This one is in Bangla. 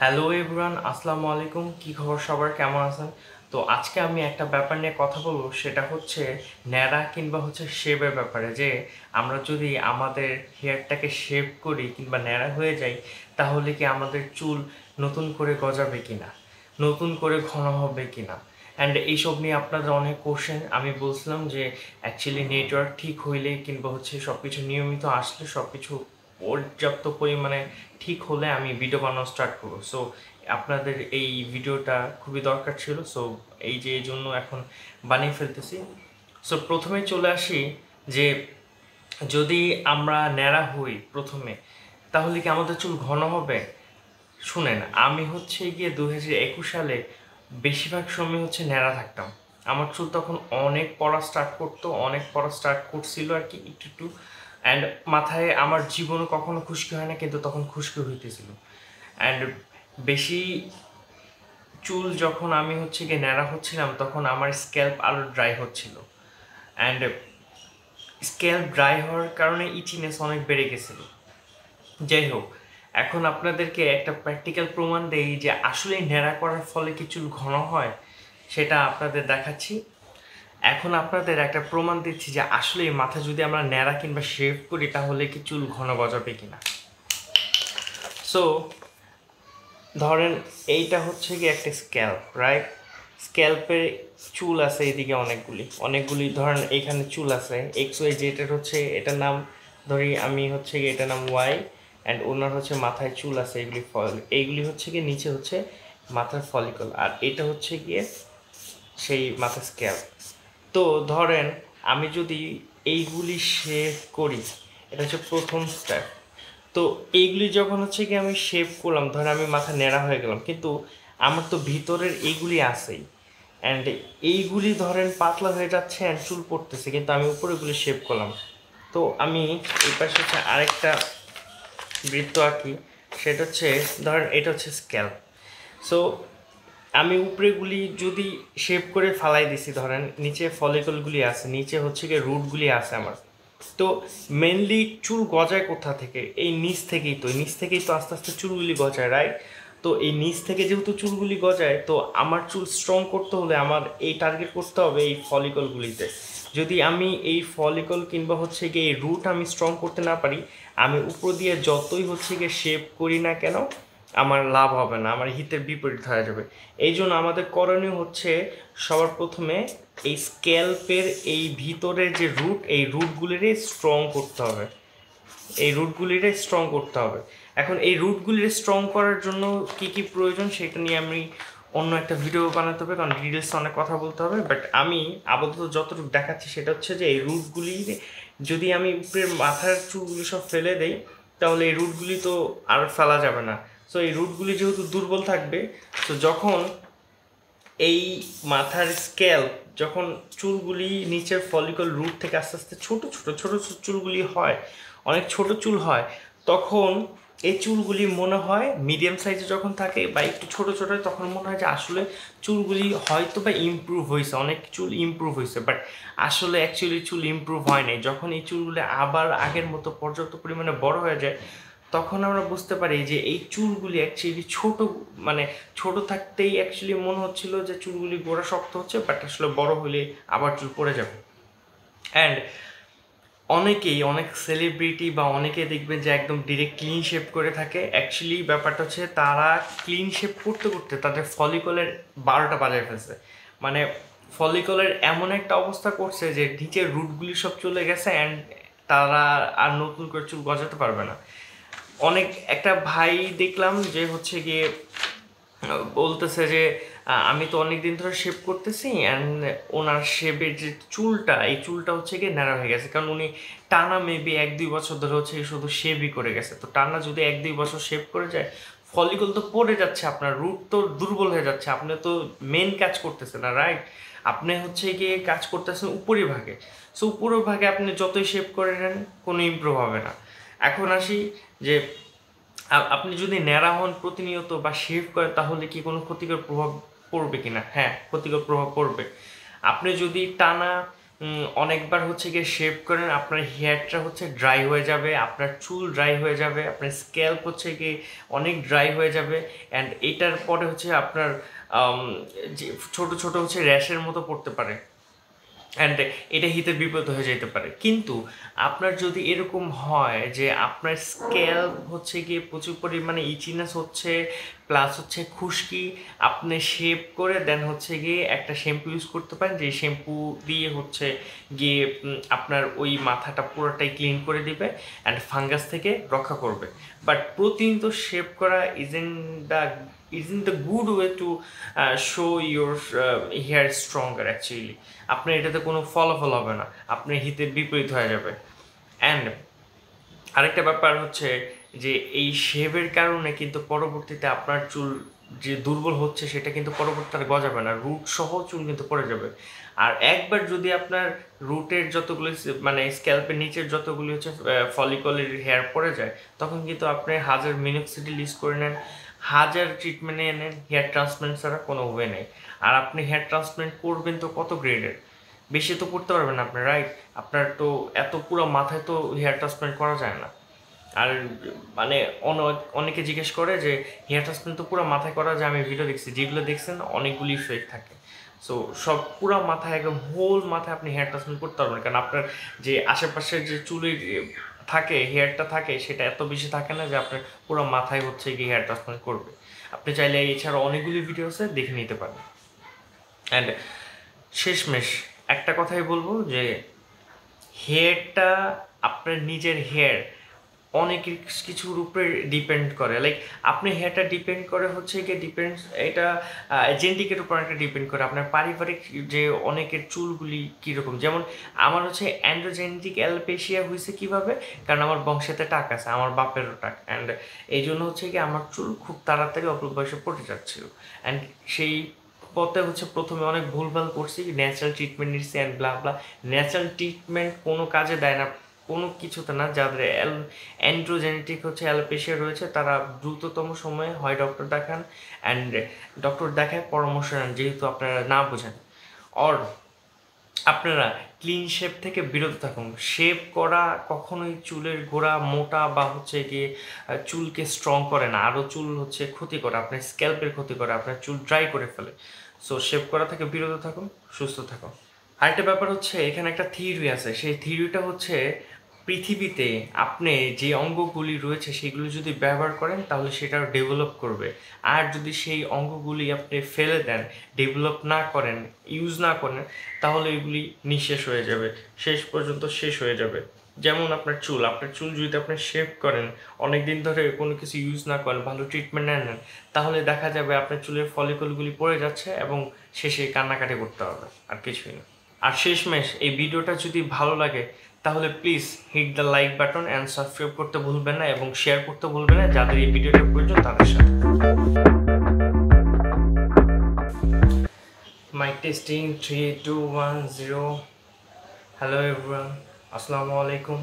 হ্যালো এভরিওয়ান, আসসালামু আলাইকুম। কি খবর সবার, কেমন আছেন? তো আজকে আমি একটা ব্যাপার নিয়ে কথা বলবো, সেটা হচ্ছে ন্যাড়া কিংবা শেভের ব্যাপারে। যে আমরা যদি আমাদের হেয়ারটাকে শেভ করি কিংবা ন্যাড়া হয়ে যাই, তাহলে কি আমাদের চুল নতুন করে গজাবে কিনা, নতুন করে ঘন হবে কিনা। অ্যান্ড এইসব নিয়ে আপনাদের অনেক কোশ্চেন। আমি বলছিলাম যে অ্যাকচুয়ালি নেটওয়ার্ক ঠিক হইলে কিংবা সব কিছু নিয়মিত আসলে, সব কিছু পর্যাপ্ত পরিমাণে ঠিক হলে আমি ভিডিও বানানো স্টার্ট করবো। সো আপনাদের এই ভিডিওটা খুবই দরকার ছিল। সো এই জন্য এখন বানিয়ে ফেলতেছি। সো প্রথমে চলে আসি যে যদি আমরা ন্যাড়া হই প্রথমে, তাহলে কি আমাদের চুল ঘন হবে? শুনেন, আমি গিয়ে 2021 সালে বেশিরভাগ সময় ন্যাড়া থাকতাম। আমার চুল তখন অনেক পড়া স্টার্ট করতো, অনেক পড়া স্টার্ট করছিল আর কি, একটু একটু। অ্যান্ড মাথায় আমার জীবনে কখনো খুশকি হয় না, কিন্তু তখন খুশকি হইতেছিল। অ্যান্ড বেশি চুল যখন আমি গিয়ে ন্যাড়া হচ্ছিলাম, তখন আমার স্ক্যাল্প আরও ড্রাই হচ্ছিল। অ্যান্ড স্ক্যাল্প ড্রাই হওয়ার কারণে ইচিনেস অনেক বেড়ে গেছিল। যাই হোক, এখন আপনাদেরকে একটা প্র্যাকটিক্যাল প্রমাণ দেই যে আসলে ন্যাড়া করার ফলে কি চুল ঘন হয়, সেটা আপনাদের দেখাচ্ছি। এখন আপনাদের একটা প্রমাণ দিচ্ছি যে আসলে মাথা যদি আমরা ন্যাড়া কিংবা শেভ করি, তাহলে কি চুল ঘন গজাবে কিনা। সো ধরেন এইটা কি একটা স্ক্যাল্প, রাইট? স্ক্যাল্পে চুল আছে এদিকে অনেকগুলি অনেকগুলি। ধরেন এখানে চুল আছে এক্স ওয়াই জেড, এটার নাম ধরি আমি গিয়ে এটার নাম ওয়াই। অ্যান্ড ওনার মাথায় চুল আছে, এইগুলি গিয়ে নিচে মাথার ফলিকল, আর এটা গিয়ে সেই মাথার স্ক্যাল্প। তো ধরেন আমি যদি এইগুলি শেভ করি, এটা প্রথম স্টেপ। তো এইগুলি যখন কি আমি শেভ করলাম, ধরেন আমি মাথা ন্যাড়া হয়ে গেলাম, কিন্তু আমার তো ভিতরের এইগুলি আছেই। অ্যান্ড এইগুলি ধরেন পাতলা হয়ে যাচ্ছে অ্যান্ড চুল পড়তেছে, কিন্তু আমি উপরেগুলি শেভ করলাম। তো আমি এই পাশে আরেকটা বৃত্ত আঁকি। সেটা ধরেন এটা স্ক্যাল্প। সো আমি উপরেগুলি যদি শেভ করে ফালাই দিছি, ধরেন নিচে ফলিকলগুলি আছে, নিচে গিয়ে রুটগুলি আছে আমার। তো মেনলি চুল গজায় কোথা থেকে? এই নিচ থেকেই তো আস্তে আস্তে চুলগুলি গজায়, রাইট? তো এই নিচ থেকে যেহেতু চুলগুলি গজায়, তো আমার চুল স্ট্রং করতে হলে আমার এই টার্গেট করতে হবে এই ফলিকলগুলিতে। যদি আমি এই ফলিকল কিংবা গিয়ে এই রুট আমি স্ট্রং করতে না পারি, আমি উপর দিয়ে যতই গিয়ে শেভ করি না কেন, আমার লাভ হবে না, আমার হিতের বিপরীত হয়ে যাবে। এই জন্য আমাদের করণীয় সবার প্রথমে এই স্ক্যাল্পের এই ভিতরের যে রুট, এই রুটগুলিরে স্ট্রং করতে হবে, এই রুটগুলিরে স্ট্রং করতে হবে। এখন এই রুটগুলিরে স্ট্রং করার জন্য কি কি প্রয়োজন, সেটা নিয়ে আমি অন্য একটা ভিডিও বানাতে হবে, কারণ ডিটেলস অনেক কথা বলতে হবে। বাট আমি আপাতত যতটুকু দেখাচ্ছি সেটা যে এই রুটগুলি যদি আমি উপরের মাথার চুলগুলি সব ফেলে দেই, তাহলে এই রুটগুলি তো আর ফেলা যাবে না। সো এই রুটগুলি যেহেতু দুর্বল থাকবে, তো যখন এই মাথার স্ক্যাল্প, যখন চুলগুলি নিচের ফলিকল রুট থেকে আস্তে আস্তে ছোট ছোট ছোট ছোট চুলগুলি হয়, অনেক ছোট চুল হয়, তখন এই চুলগুলি মনে হয় মিডিয়াম সাইজে যখন থাকে বা একটু ছোট ছোট হয়, তখন মনে হয় যে আসলে চুলগুলি হয়তো বা ইমপ্রুভ হয়েছে, অনেক চুল ইমপ্রুভ হয়েছে। বাট আসলে অ্যাকচুয়ালি চুল ইমপ্রুভ হয় নাই। যখন এই চুলগুলি আবার আগের মতো পর্যাপ্ত পরিমাণে বড় হয়ে যায়, তখন আমরা বুঝতে পারি যে এই চুলগুলি অ্যাকচুয়ালি ছোট, মানে ছোট থাকতেই অ্যাকচুয়ালি মনে হচ্ছিল যে চুলগুলি গোড়া শক্ত হচ্ছে, বাট আসলে বড় হলে আবার চুল পড়ে যাবে। অ্যান্ড অনেক সেলিব্রিটি বা অনেকে দেখবেন যে একদম ডিরেক্ট ক্লিন শেপ করে থাকে। অ্যাকচুয়ালি ব্যাপারটা তারা ক্লিন শেপ করতে করতে তাদের ফলিকলের 12টা বাজায় ফেলছে। মানে ফলিকলের এমন একটা অবস্থা করছে যে নিচের রুটগুলি সব চলে গেছে, অ্যান্ড তারা আর নতুন করে চুল গজাতে পারবে না। অনেক একটা ভাই দেখলাম যে গিয়ে বলতেছে যে আমি তো অনেক দিন ধরে শেভ করতেছি, অ্যান্ড ওনার শেভের যে চুলটা, এই চুলটা গিয়ে ন্যাড়া হয়ে গেছে, কারণ উনি টানা মেবি 1-2 বছর ধরে শুধু শেভই করে গেছে। তো টানা যদি 1-2 বছর শেভ করে যায়, ফলিকল তো পড়ে যাচ্ছে, আপনার রুট তো দুর্বল হয়ে যাচ্ছে, আপনি তো মেন কাজ করতেছেন না, রাইট? আপনি গিয়ে কাজ করতেছেন উপরিভাগে। সো উপরিভাগে আপনি যতই শেভ করে নেন, কোনো ইমপ্রুভ হবে না। এখন আসি যে আপনি যদি ন্যাড়া হন প্রতিনিয়ত বা শেভ করেন, তাহলে কি কোনো ক্ষতিকর প্রভাব পড়বে কিনা? হ্যাঁ, ক্ষতিকর প্রভাব পড়বে। আপনি যদি টানা অনেকবার হচ্ছে গিয়ে শেভ করেন, আপনার হেয়ারটা হচ্ছে ড্রাই হয়ে যাবে, আপনার চুল ড্রাই হয়ে যাবে, আপনার স্ক্যাল্প হচ্ছে গিয়ে অনেক ড্রাই হয়ে যাবে। অ্যান্ড এটার পরে হচ্ছে আপনার আম, যে ছোট ছোট হচ্ছে র্যাশের মতো পড়তে পারে, অ্যান্ড এটা হিতে বিপদ হয়ে যেতে পারে। কিন্তু আপনার যদি এরকম হয় যে আপনার স্ক্যাল্প হচ্ছে গিয়ে প্রচুর পরিমাণে ইচিনেস হচ্ছে, প্লাস হচ্ছে খুশকি, আপনি শেভ করে দেন হচ্ছে গিয়ে একটা শ্যাম্পু ইউজ করতে পারেন, যে শ্যাম্পু দিয়ে হচ্ছে গিয়ে আপনার ওই মাথাটা পুরোটাই ক্লিন করে দিবে অ্যান্ড ফাঙ্গাস থেকে রক্ষা করবে। বাট প্রতিদিন তো শেভ করা isn't the good way to show your hair stronger actually. আপনার এটাতে কোনো ফলাফল হবে না, আপনার হিতের বিপরীত হয়ে যাবে। অ্যান্ড আরেকটা ব্যাপার হচ্ছে যে এই শেভের কারণে কিন্তু পরবর্তীতে আপনার চুল যে দুর্বল হচ্ছে সেটা কিন্তু পরবর্তীতে আর গজাবে না, রুট সহ চুল কিন্তু পড়ে যাবে। আর একবার যদি আপনার রুটের যতগুলি মানে স্ক্যাল্পের নিচের যতগুলি হচ্ছে ফলিকলের হেয়ার পড়ে যায়, তখন কিন্তু আপনি হাজার মিনোক্সিডিল ইউজ করে নেন, হাজার ট্রিটমেন্ট নিয়ে নেন, হেয়ার ট্রান্সপ্লান্ট ছাড়া কোনো ওয়ে নেই। আর আপনি হেয়ার ট্রান্সপ্লান্ট করবেন তো কত গ্রেডের, বেশি তো করতে পারবেন না আপনি, রাইট? আপনার তো এত পুরো মাথায় তো হেয়ার ট্রান্সপ্লান্ট করা যায় না। আর মানে অনেকে জিজ্ঞেস করে যে হেয়ার ট্রান্সপ্লান্ট তো পুরো মাথায় করা যায়, আমি ভিডিও দেখছি, যেগুলো দেখছেন অনেকগুলি ফেক থাকে। সো সব পুরো মাথায় একদম হোল মাথায় আপনি হেয়ার ট্রান্সপ্লান্ট করতে পারবেন, কারণ আপনার যে আশেপাশের যে চুলের থাকে, হেয়ারটা থাকে, সেটা এত বেশি থাকে না যে আপনার পুরো মাথায় হচ্ছে গিয়ে হেয়ার ট্রান্সপ্লান্ট করবে। আপনি চাইলে এছাড়া অনেকগুলি ভিডিও আছে, দেখে নিতে পারেন। অ্যান্ড শেষমেশ একটা কথাই বলবো যে হেয়ারটা, আপনার নিজের হেয়ার অনেক কিছুর উপরে ডিপেন্ড করে। লাইক আপনি হেয়ারটা ডিপেন্ড করে হচ্ছে গিয়ে এটা জেনেটিকের উপর একটা ডিপেন্ড করে, আপনার পারিবারিক যে অনেকের চুলগুলি কীরকম। যেমন আমার হচ্ছে অ্যান্ড্রোজেনেটিক অ্যালপেশিয়া হয়েছে কীভাবে, কারণ আমার বংশেতে টাক আছে, আমার বাপেরও টাক, অ্যান্ড এই জন্য হচ্ছে কি আমার চুল খুব তাড়াতাড়ি অল্প বয়সে পড়ে যাচ্ছিল। অ্যান্ড সেই পথে হচ্ছে প্রথমে অনেক ভুলভাল করছি, ন্যাচারাল ট্রিটমেন্ট নিচ্ছি and blah blah. Natural treatment কোনো কাজে দেয় না, কোনো কিছুতে না। যাদের অ্যান্ড্রোজেনেটিক হচ্ছে অ্যালোপেশিয়া রয়েছে তারা দ্রুততম সময়ে হয় ডক্টর দেখান, অ্যান্ড ডক্টর দেখায় পরামর্শ নেন, যেহেতু আপনারা না বোঝেন। অর আপনারা ক্লিন শেপ থেকে বিরত থাকুন। শেপ করা কখনোই চুলের গোড়া মোটা বা হচ্ছে গিয়ে চুলকে স্ট্রং করে না, আরও চুল হচ্ছে ক্ষতি করে, আপনার স্ক্যাল্পের ক্ষতি করে, আপনার চুল ড্রাই করে ফেলে। সো শেপ করা থেকে বিরত থাকুন, সুস্থ থাকুন। আরেকটা ব্যাপার হচ্ছে, এখানে একটা থিওরি আছে, সেই থিওরিটা হচ্ছে পৃথিবীতে আপনি যে অঙ্গগুলি রয়েছে সেগুলি যদি ব্যবহার করেন তাহলে সেটা ডেভেলপ করবে, আর যদি সেই অঙ্গগুলি আপনি ফেলে দেন, ডেভেলপ না করেন, ইউজ না করেন, তাহলে এগুলি নিঃশেষ হয়ে যাবে, শেষ পর্যন্ত শেষ হয়ে যাবে। যেমন আপনার চুল যদি আপনি শেভ করেন, অনেক দিন ধরে কোনো কিছু ইউজ না করেন, ভালো ট্রিটমেন্ট না নেন, তাহলে দেখা যাবে আপনার চুলের ফলিকলগুলি পড়ে যাচ্ছে এবং শেষে কান্নাকাটি করতে হবে, আর কিছুই না। আর শেষমেশ এই ভিডিওটা যদি ভালো লাগে তাহলে please hit the like button and subscribe করতে ভুলবেন না, এবং শেয়ার করতে ভুলবেন না যাদের এই ভিডিওটা প্রয়োজন তাদের সাথে। Mic testing 3 2 1 0। হ্যালো এভরিওয়ান, আসসালামু আলাইকুম।